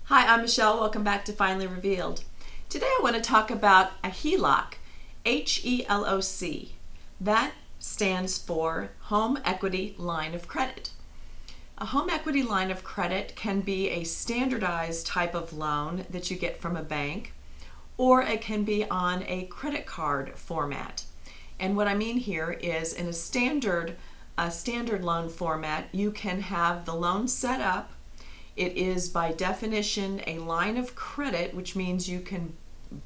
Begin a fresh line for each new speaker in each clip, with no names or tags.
Hi, I'm Michelle. Welcome back to Finally Revealed. Today I want to talk about a HELOC, H-E-L-O-C. That stands for Home Equity Line of Credit. A home equity line of credit can be a standardized type of loan that you get from a bank, or it can be on a credit card format. And what I mean here is in a standard loan format, you can have the loan set up. It is by definition a line of credit, which means you can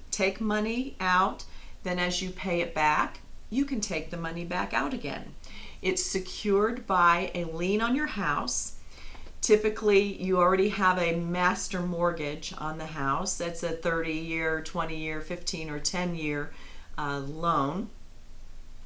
take money out, then as you pay it back, you can take the money back out again. It's secured by a lien on your house. Typically, you already have a master mortgage on the house. That's a 30-year, 20-year, 15 or 10-year loan,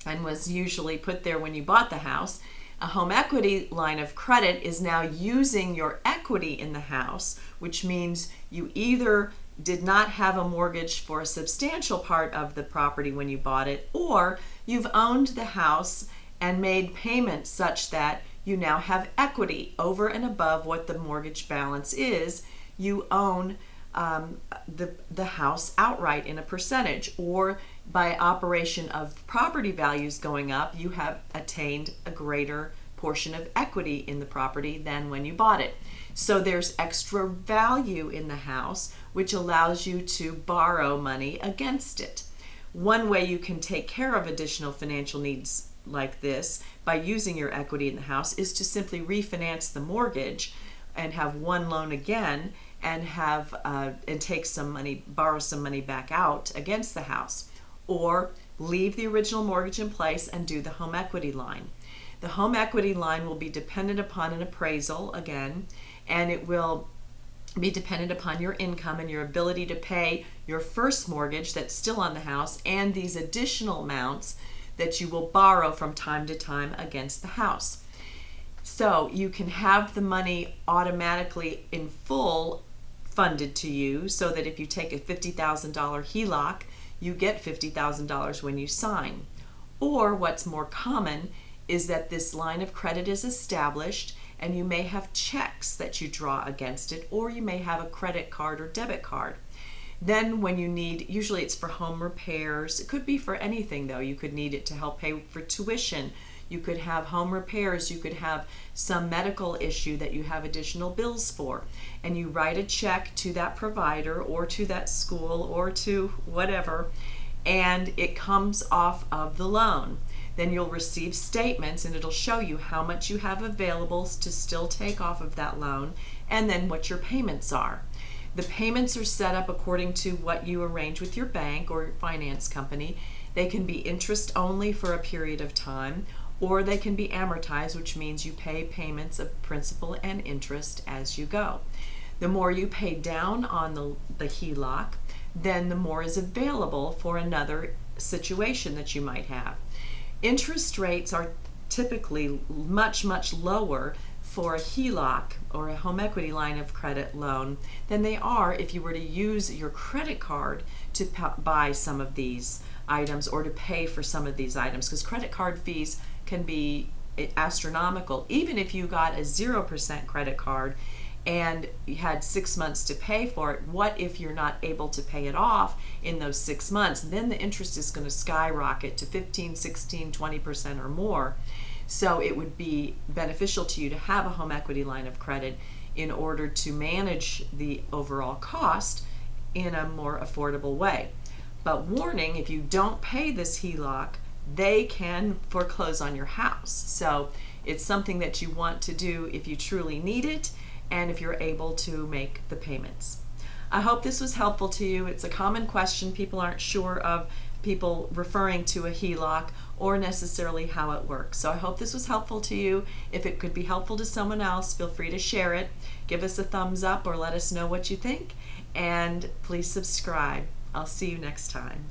and was usually put there when you bought the house. A home equity line of credit is now using your equity in the house, which means you either did not have a mortgage for a substantial part of the property when you bought it, or you've owned the house and made payments such that you now have equity over and above what the mortgage balance is. You own the house outright in a percentage, or by operation of property values going up, you have attained a greater portion of equity in the property than when you bought it. So there's extra value in the house, which allows you to borrow money against it. One way you can take care of additional financial needs like this by using your equity in the house is to simply refinance the mortgage and have one loan again and take some money, borrow some money back out against the house, or leave the original mortgage in place and do the home equity line. The home equity line will be dependent upon an appraisal again, and it will be dependent upon your income and your ability to pay your first mortgage that's still on the house and these additional amounts that you will borrow from time to time against the house. So you can have the money automatically in full funded to you, so that if you take a $50,000 HELOC, you get $50,000 when you sign. Or what's more common is that this line of credit is established and you may have checks that you draw against it, or you may have a credit card or debit card. Then when you need, usually it's for home repairs, it could be for anything though. You could need it to help pay for tuition. You could have home repairs, you could have some medical issue that you have additional bills for, and you write a check to that provider or to that school or to whatever, and it comes off of the loan. Then you'll receive statements and it'll show you how much you have available to still take off of that loan, and then what your payments are. The payments are set up according to what you arrange with your bank or your finance company. They can be interest only for a period of time, or they can be amortized, which means you pay payments of principal and interest as you go. The more you pay down on the HELOC, then the more is available for another situation that you might have. Interest rates are typically much, much lower for a HELOC or a home equity line of credit loan than they are if you were to use your credit card to buy some of these items or to pay for some of these items, because credit card fees can be astronomical. Even if you got a 0% credit card and you had 6 months to pay for it, what if you're not able to pay it off in those 6 months? Then the interest is going to skyrocket to 15, 16, 20% or more. So it would be beneficial to you to have a home equity line of credit in order to manage the overall cost in a more affordable way. But warning, if you don't pay this HELOC, they can foreclose on your house. So it's something that you want to do if you truly need it and if you're able to make the payments. I hope this was helpful to you. It's a common question. People aren't sure of people referring to a HELOC or necessarily how it works. So I hope this was helpful to you. If it could be helpful to someone else, feel free to share it. Give us a thumbs up or let us know what you think. And please subscribe. I'll see you next time.